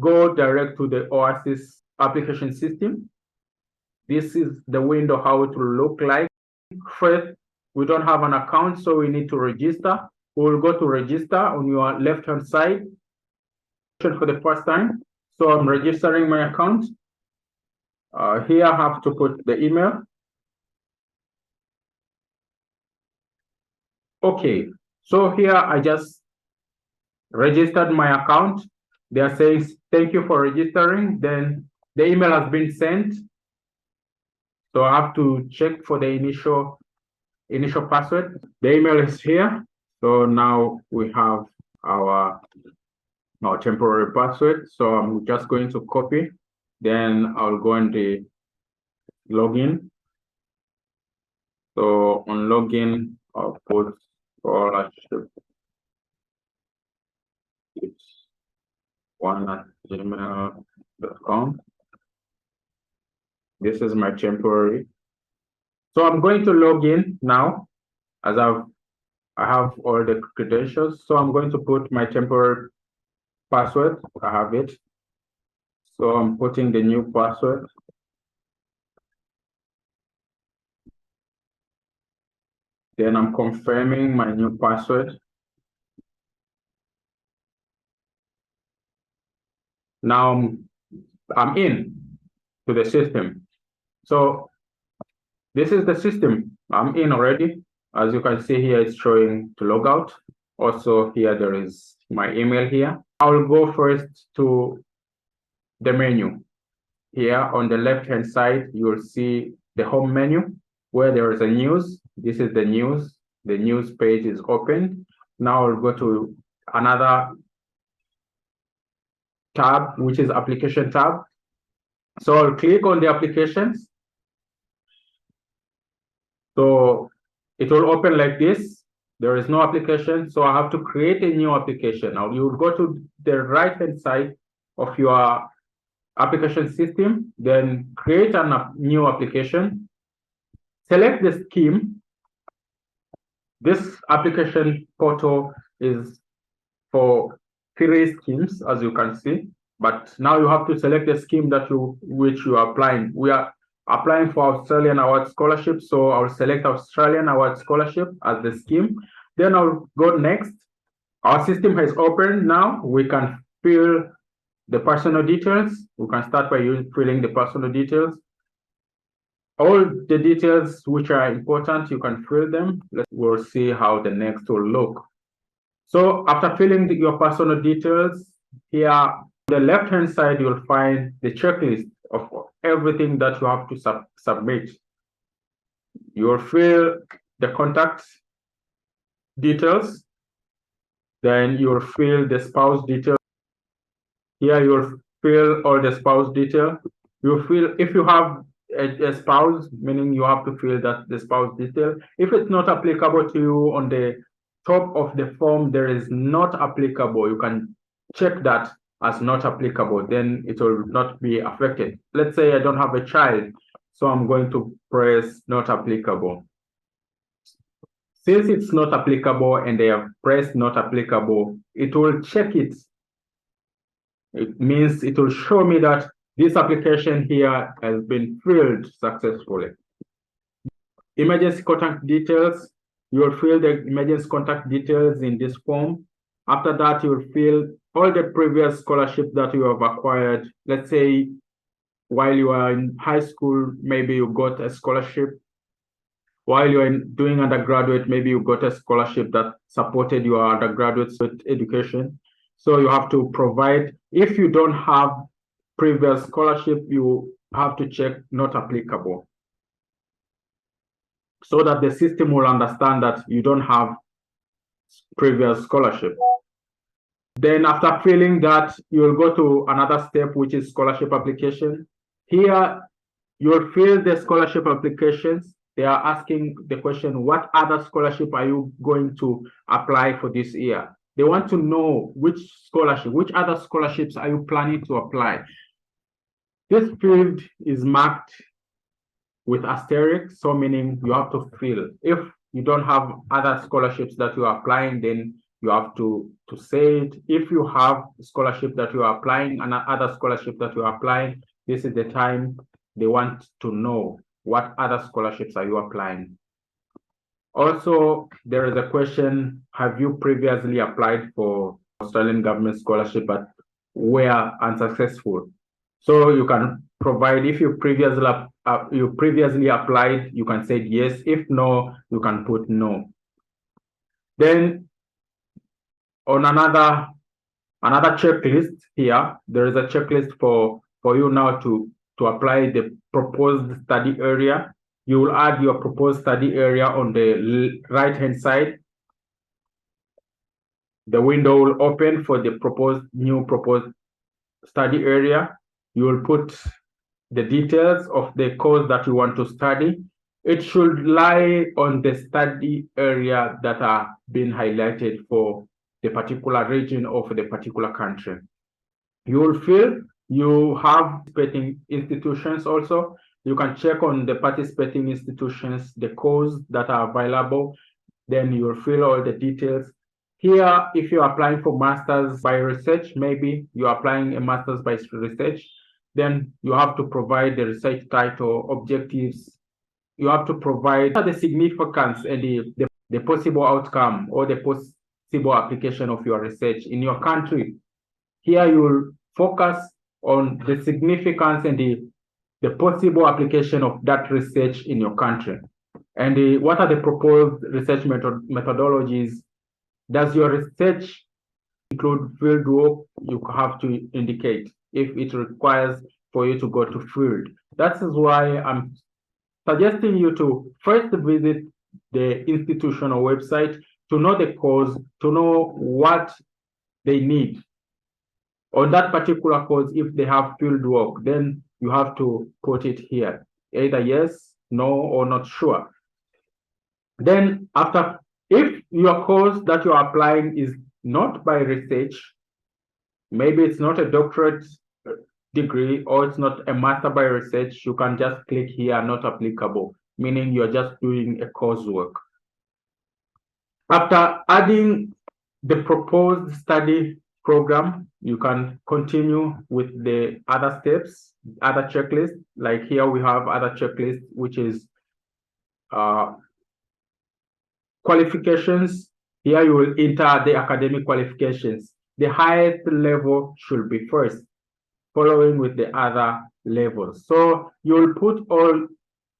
go direct to the OASIS application system. This is the window how it will look like. First, we don't have an account, so we need to register. We will go to register on your left-hand side for the first time. So I'm registering my account. Here I have to put the email. Okay, so here I just registered my account. They are saying, thank you for registering. Then the email has been sent. So I have to check for the initial password. The email is here. So now we have our temporary password. So I'm just going to copy. Then I'll go on the login. So on login, I'll put scholarship. It's 1@gmail.com. This is my temporary. So I'm going to log in now, as I have all the credentials. So I'm going to put my temporary password. I have it. So I'm putting the new password. Then I'm confirming my new password. Now I'm in to the system. So this is the system. I'm in already. As you can see here, it's showing to log out. Also here, there is my email here. I'll go first to the menu. Here on the left-hand side, you'll see the home menu where there is a news. This is the news. The news page is open. Now I'll go to another tab, which is application tab. So I'll click on the applications. So it will open like this. There is no application, so I have to create a new application. Now you will go to the right-hand side of your application system, then create a new application. Select the scheme. This application portal is for 3 schemes, as you can see. But now you have to select the scheme which you are applying. We are applying for Australian Award Scholarship, so I'll select Australian Award Scholarship as the scheme. Then I'll go next. Our system has opened now. We can fill the personal details. We can start by filling the personal details. All the details which are important, you can fill them. We'll see how the next will look. So after filling your personal details, here on the left-hand side, you'll find the checklist of everything that you have to submit. You'll fill the contact details. Then you'll fill the spouse details. Here you'll fill all the spouse detail. You'll fill, if you have a spouse, meaning you have to fill the spouse detail. If it's not applicable to you, on the top of the form, there is not applicable. You can check that as not applicable, then it will not be affected. Let's say I don't have a child, so I'm going to press not applicable. Since it's not applicable and they have pressed not applicable, it will check it. It means it will show me that this application here has been filled successfully. Emergency contact details. You will fill the emergency contact details in this form. After that, you will fill all the previous scholarships that you have acquired. Let's say while you are in high school, maybe you got a scholarship. While you are doing undergraduate, maybe you got a scholarship that supported your undergraduate education. So you have to provide. If you don't have previous scholarship, you have to check not applicable, so that the system will understand that you don't have previous scholarship. Then after filling that, you will go to another step, which is scholarship application. Here, you will fill the scholarship applications. They are asking the question, what other scholarship are you going to apply for this year? They want to know which other scholarships are you planning to apply? This field is marked with asterisk, so meaning you have to fill. If you don't have other scholarships that you are applying, then you have to say it. If you have scholarship that you are applying and other scholarship that you are applying, this is the time they want to know what other scholarships are you applying. Also, there is a question, have you previously applied for Australian government scholarship but were unsuccessful? So you can provide, if you previously applied, you can say yes. If no, you can put no. Then on another checklist here, there is a checklist for you now to apply the proposed study area. You will add your proposed study area on the right-hand side. The window will open for the new proposed study area. You will put the details of the course that you want to study. It should lie on the study area that are being highlighted for the particular region or for the particular country. You will feel you have participating institutions also. You can check on the participating institutions, the courses that are available. Then you will fill all the details. Here, if you're applying for master's by research, maybe you're applying a master's by research, then you have to provide the research title, objectives. You have to provide the significance and the possible outcome or the possible application of your research in your country. Here you will focus on the significance and the possible application of that research in your country. And what are the proposed research methodologies? Does your research include field work? You have to indicate if it requires for you to go to field. That is why I'm suggesting you to first visit the institutional website to know the course, to know what they need. On that particular course, if they have field work, then you have to put it here, either yes, no, or not sure. Then after, if your course that you're applying is not by research, maybe it's not a doctorate degree or it's not a master by research, you can just click here, not applicable, meaning you're just doing a coursework. After adding the proposed study program, you can continue with the other steps, other checklists. Like here we have other checklists, which is qualifications. Here you will enter the academic qualifications. The highest level should be first, following with the other levels. So you will put all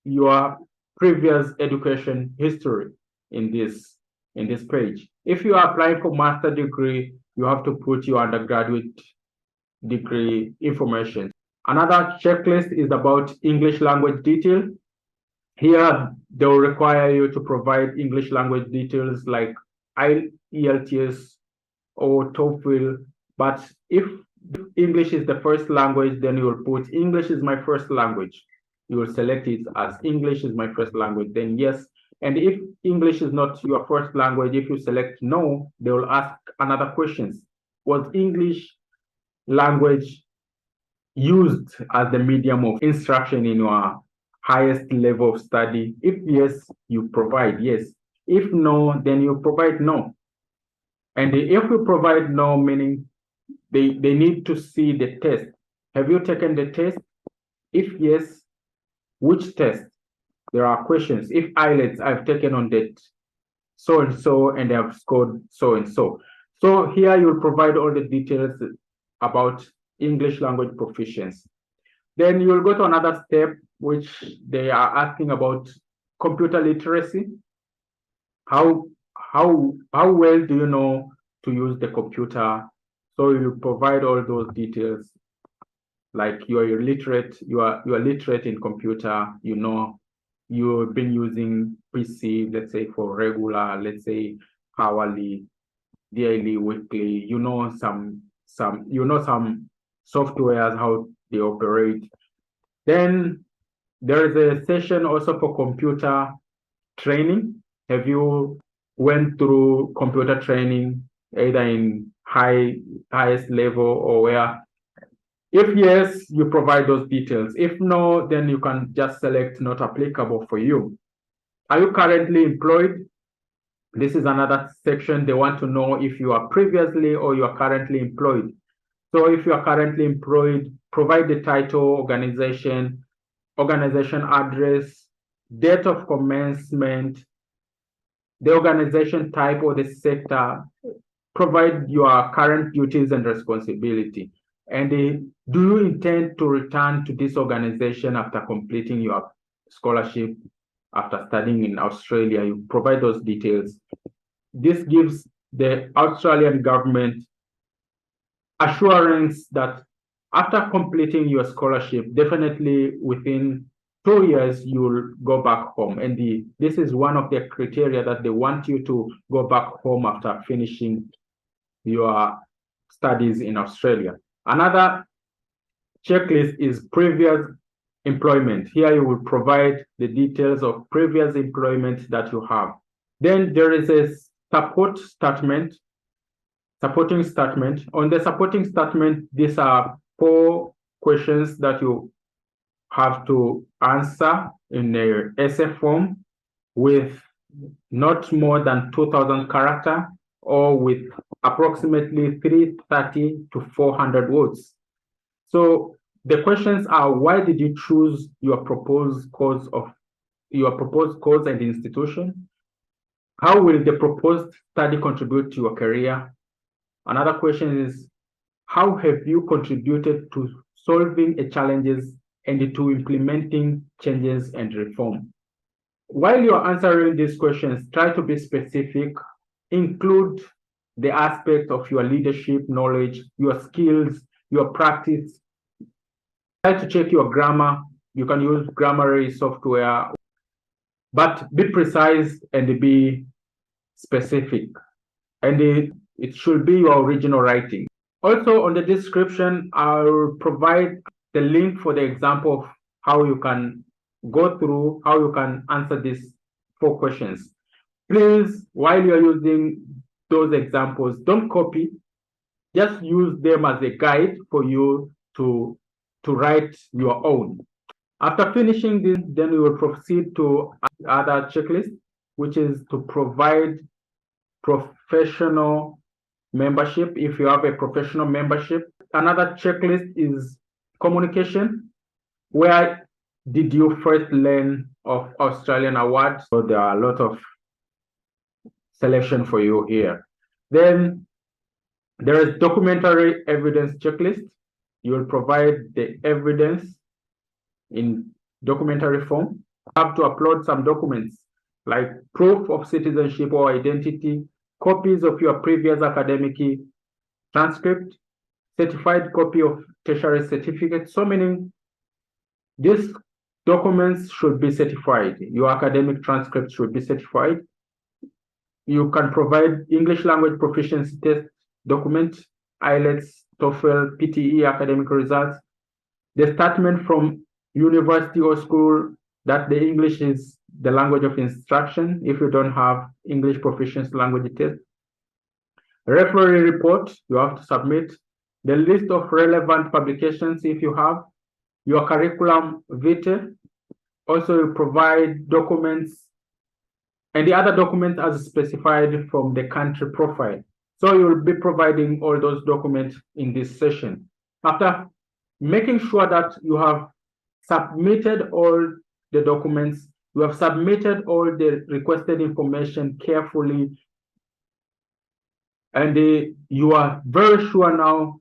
your previous education history in this page. If you are applying for master degree, you have to put your undergraduate degree information. Another checklist is about English language detail. Here, they will require you to provide English language details like IELTS or TOEFL. But if English is the first language, then you will put English is my first language. You will select it as English is my first language, then yes. And if English is not your first language, if you select no, they will ask another questions. Was English language used as the medium of instruction in your highest level of study? If yes, you provide yes. If no, then you provide no. And if you provide no, meaning they need to see the test. Have you taken the test? If yes, which test? There are questions. If IELTS, I've taken on that so-and-so and I've scored so-and-so. So here you'll provide all the details about English language proficiency. Then you'll go to another step, which they are asking about computer literacy. How well do you know to use the computer? So you provide all those details, like you are literate in computer, you know, you've been using PC, let's say for regular, let's say hourly, daily, weekly, you know some softwares, how they operate. Then there is a session also for computer training. Have you went through computer training either in highest level or where? If yes, you provide those details. If no, then you can just select not applicable for you. Are you currently employed? This is another section. They want to know if you are previously or you are currently employed. So if you are currently employed, provide the title, organization address, date of commencement, the organization type or the sector, provide your current duties and responsibility. And do you intend to return to this organization after completing your scholarship, after studying in Australia? You provide those details. This gives the Australian government assurance that after completing your scholarship, definitely within 2 years, you'll go back home. And this is one of the criteria that they want you to go back home after finishing your studies in Australia. Another checklist is previous employment. Here you will provide the details of previous employment that you have. Then there is a supporting statement. On the supporting statement, these are 4 questions that you have to answer in a essay form with not more than 2,000 characters or with approximately 330 to 400 words. So the questions are: why did you choose your proposed course and institution? How will the proposed study contribute to your career? Another question is: how have you contributed to solving challenges and to implementing changes and reform? While you're answering these questions, try to be specific. Include the aspect of your leadership knowledge, your skills, your practice. Try to check your grammar. You can use Grammarly software, but be precise and be specific. And it should be your original writing. Also, on the description, I'll provide the link for the example of how you can go through, how you can answer these 4 questions. Please, while you're using those examples, don't copy. Just use them as a guide for you to write your own. After finishing this, then we will proceed to other checklist, which is to provide professional membership if you have a professional membership. Another checklist is communication. Where did you first learn of Australian awards? So there are a lot of selection for you here. Then there is documentary evidence checklist. You will provide the evidence in documentary form. You have to upload some documents like proof of citizenship or identity, copies of your previous academic transcript, certified copy of tertiary certificate. So meaning these documents should be certified. Your academic transcript should be certified. You can provide English language proficiency test document, IELTS, TOEFL, PTE academic results, the statement from university or school that the English is the language of instruction if you don't have English proficiency language test. Referee report, you have to submit. The list of relevant publications if you have. Your curriculum vitae. Also, you provide documents and the other documents as specified from the country profile. So you will be providing all those documents in this session. After making sure that you have submitted all the documents, you have submitted all the requested information carefully, and you are very sure now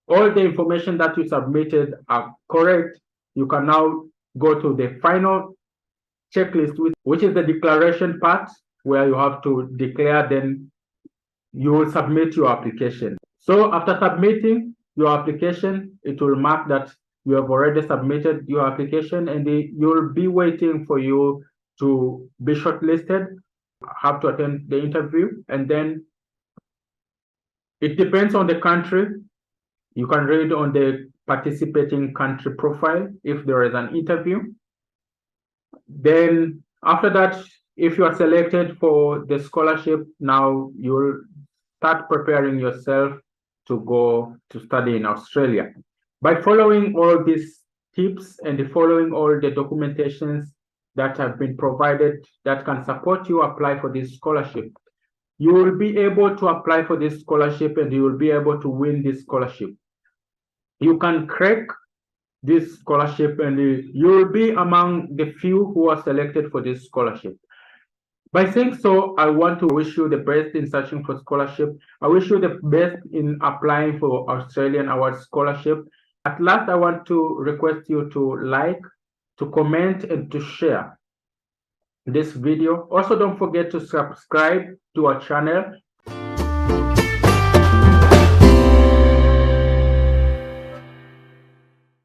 all the information that you submitted are correct, you can now go to the final checklist, which is the declaration part, where you have to declare, then you will submit your application. So after submitting your application, it will mark that you have already submitted your application, and you'll be waiting for you to be shortlisted, have to attend the interview, and then it depends on the country. You can read on the participating country profile if there is an interview. Then after that, if you are selected for the scholarship, now you'll start preparing yourself to go to study in Australia. By following all these tips and following all the documentations that have been provided that can support you apply for this scholarship, you will be able to apply for this scholarship and you will be able to win this scholarship. You can crack this scholarship and you will be among the few who are selected for this scholarship. By saying so, I want to wish you the best in searching for scholarship. I wish you the best in applying for Australian Award Scholarship. At last, I want to request you to like, to comment, and to share this video. Also, don't forget to subscribe to our channel